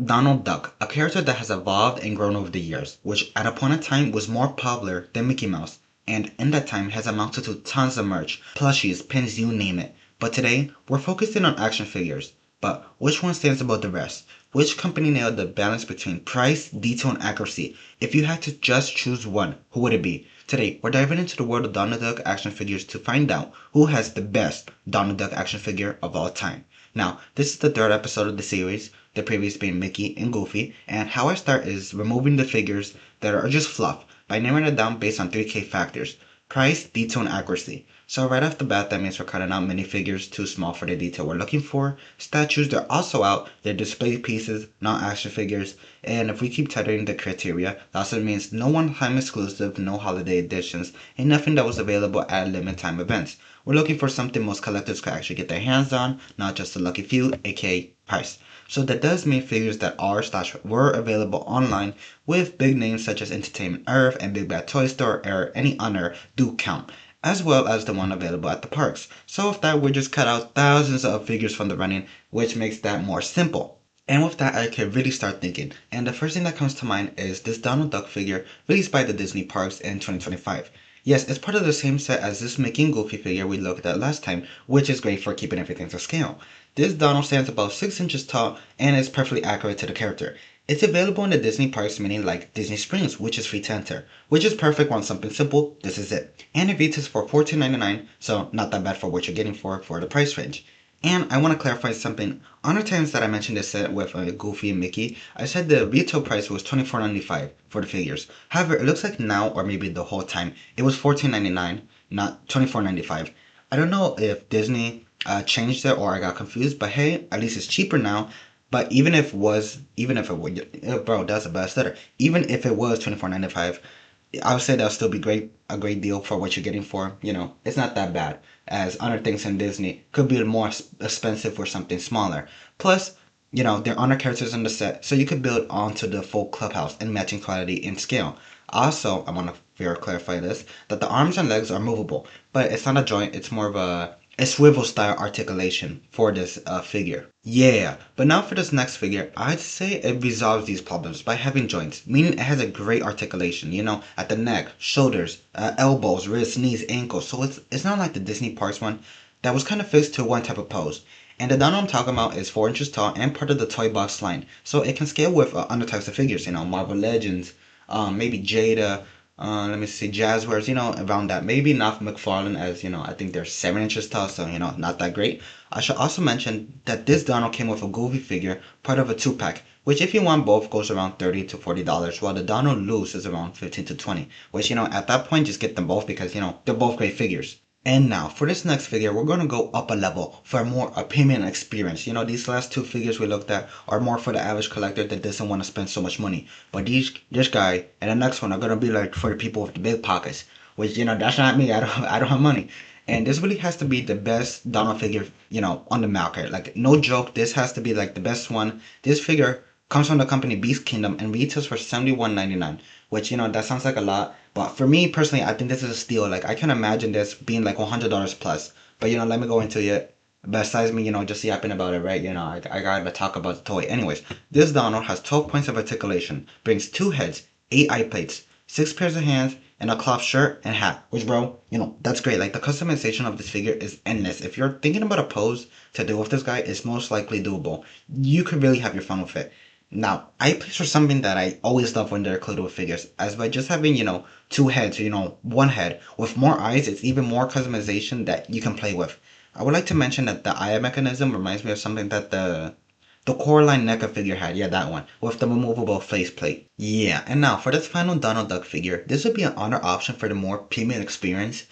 Donald Duck, a character that has evolved and grown over the years, which at a point in time was more popular than Mickey Mouse, and in that time has amounted to tons of merch, plushies, pins, you name it. But today, we're focusing on action figures. But which one stands above the rest? Which company nailed the balance between price, detail, and accuracy? If you had to just choose one, who would it be? Today, we're diving into the world of Donald Duck action figures to find out who has the best Donald Duck action figure of all time. Now, this is the third episode of the series, the previous being Mickey and Goofy, and how I start is removing the figures that are just fluff by narrowing it down based on three key factors: price, detail, and accuracy. So right off the bat, that means we're cutting out minifigures too small for the detail we're looking for. Statues, they're also out. They're display pieces, not action figures. And if we keep tightening the criteria, that also means no one-time exclusive, no holiday editions, and nothing that was available at limited time events. We're looking for something most collectors could actually get their hands on, not just a lucky few, aka price. So that does mean figures that are/were available online with big names such as Entertainment Earth and Big Bad Toy Store or any other do count, as well as the one available at the parks. So with that, we just cut out thousands of figures from the running, which makes that more simple. And with that, I can really start thinking. And the first thing that comes to mind is this Donald Duck figure released by the Disney Parks in 2025. Yes, it's part of the same set as this Mickey and Goofy figure we looked at last time, which is great for keeping everything to scale. This Donald stands about 6 inches tall and is perfectly accurate to the character. It's available in the Disney parks, meaning like Disney Springs, which is free to enter, which is perfect on something simple. This is it. And it retails for $14.99, so not that bad for what you're getting for the price range. And I want to clarify something. On the times that I mentioned this set with Goofy and Mickey, I said the retail price was $24.95 for the figures. However, it looks like now, or maybe the whole time, it was $14.99, not $24.95. I don't know if Disney changed it or I got confused, but hey, at least it's cheaper now. But even if it was, bro, that's a bad stutter. Even if it was $24.95, I would say that'll still be a great deal for what you're getting for. It's not that bad. As other things in Disney could be more expensive for something smaller. Plus, there are honor characters in the set, so you could build onto the full clubhouse in matching quality and scale. Also, I want to clarify this, that the arms and legs are movable, but it's not a joint, it's more of a swivel style articulation for this figure. Yeah, but now for this next figure, I'd say it resolves these problems by having joints, meaning it has a great articulation, at the neck, shoulders, elbows, wrists, knees, ankles. So it's not like the Disney Parks one that was kind of fixed to one type of pose. And the Donald I'm talking about is 4 inches tall and part of the Toybox line, so it can scale with other types of figures, Marvel Legends, maybe Jada, let me see, Jazzwares, around that. Maybe not McFarlane, as I think they're 7 inches tall, so not that great. I should also mention that this Donald came with a Goofy figure, part of a 2-pack, which if you want both goes around $30 to $40, while the Donald loose is around 15 to 20, which at that point just get them both because they're both great figures. And now, for this next figure, we're going to go up a level for a more premium experience. These last two figures we looked at are more for the average collector that doesn't want to spend so much money. But this guy and the next one are going to be like for the people with the big pockets, which, that's not me. I don't have money. And this really has to be the best Donald figure, on the market. Like, no joke, this has to be like the best one. This figure comes from the company Beast Kingdom and retails for $71.99, which, that sounds like a lot. But for me personally, I think this is a steal. Like, I can imagine this being like $100 plus. But, let me go into it. Besides me, just yapping about it, right? I gotta talk about the toy. Anyways, this Donald has 12 points of articulation, brings 2 heads, 8 eye plates, 6 pairs of hands, and a cloth shirt and hat. Which, bro, that's great. Like, the customization of this figure is endless. If you're thinking about a pose to do with this guy, it's most likely doable. You could really have your fun with it. Now, eye plates are something that I always love when they're included with figures, as by just having, 2 heads, one head with more eyes, it's even more customization that you can play with. I would like to mention that the eye mechanism reminds me of something that the Coraline NECA figure had, yeah, that one, with the removable faceplate. Yeah, and now for this final Donald Duck figure, this would be an honor option for the more premium experience,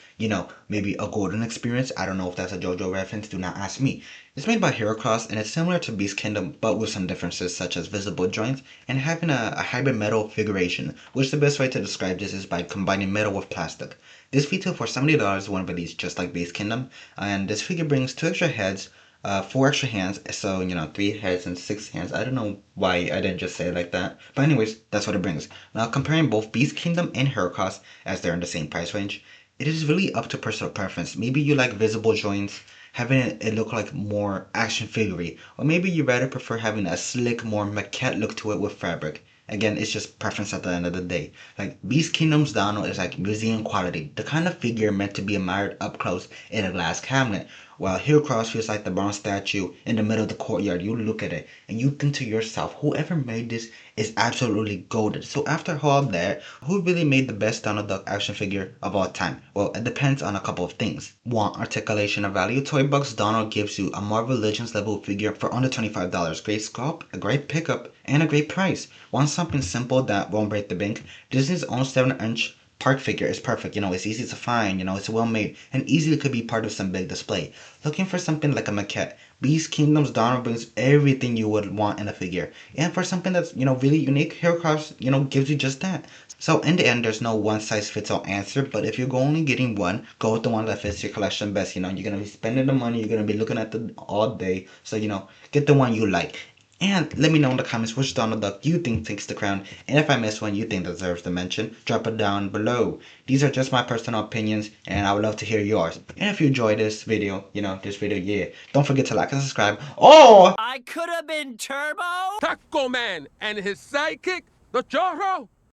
maybe a golden experience. I don't know if that's a JoJo reference, do not ask me. It's made by Hero Cross and it's similar to Beast Kingdom, but with some differences such as visible joints and having a hybrid metal figuration, which the best way to describe this is by combining metal with plastic. This retail for $70 when released just like Beast Kingdom, and this figure brings 2 extra heads, 4 extra hands, so 3 heads and 6 hands. I don't know why I didn't just say it like that, but anyways, that's what it brings. Now, comparing both Beast Kingdom and Hero Cross, as they're in the same price range, it is really up to personal preference. Maybe you like visible joints, having it look like more action figure, or maybe you rather prefer having a slick, more maquette look to it with fabric. Again, it's just preference at the end of the day. Like Beast Kingdom's Donald is like museum quality, the kind of figure meant to be admired up close in a glass cabinet. While Heracross feels like the bronze statue in the middle of the courtyard. You look at it and you think to yourself, whoever made this is absolutely golden. So after all that, who really made the best Donald Duck action figure of all time? Well, it depends on a couple of things. One, articulation of value. Toybox Donald gives you a Marvel Legends level figure for under $25. Great sculpt, a great pickup, and a great price. Want something simple that won't break the bank? Disney's own 7-inch park figure is perfect. It's easy to find, it's well made, and easily could be part of some big display. Looking for something like a maquette, Beast Kingdom's Donald brings everything you would want in a figure. And for something that's, really unique, Heracross, gives you just that. So in the end, there's no one size fits all answer, but if you're only getting one, go with the one that fits your collection best. You're gonna be spending the money, you're gonna be looking at it all day, so get the one you like. And let me know in the comments which Donald Duck you think takes the crown, and if I miss one you think deserves the mention, drop it down below. These are just my personal opinions, and I would love to hear yours. And if you enjoyed this video, yeah, don't forget to like and subscribe. Oh! I could have been Turbo! Taco Man and his sidekick, the Chorro.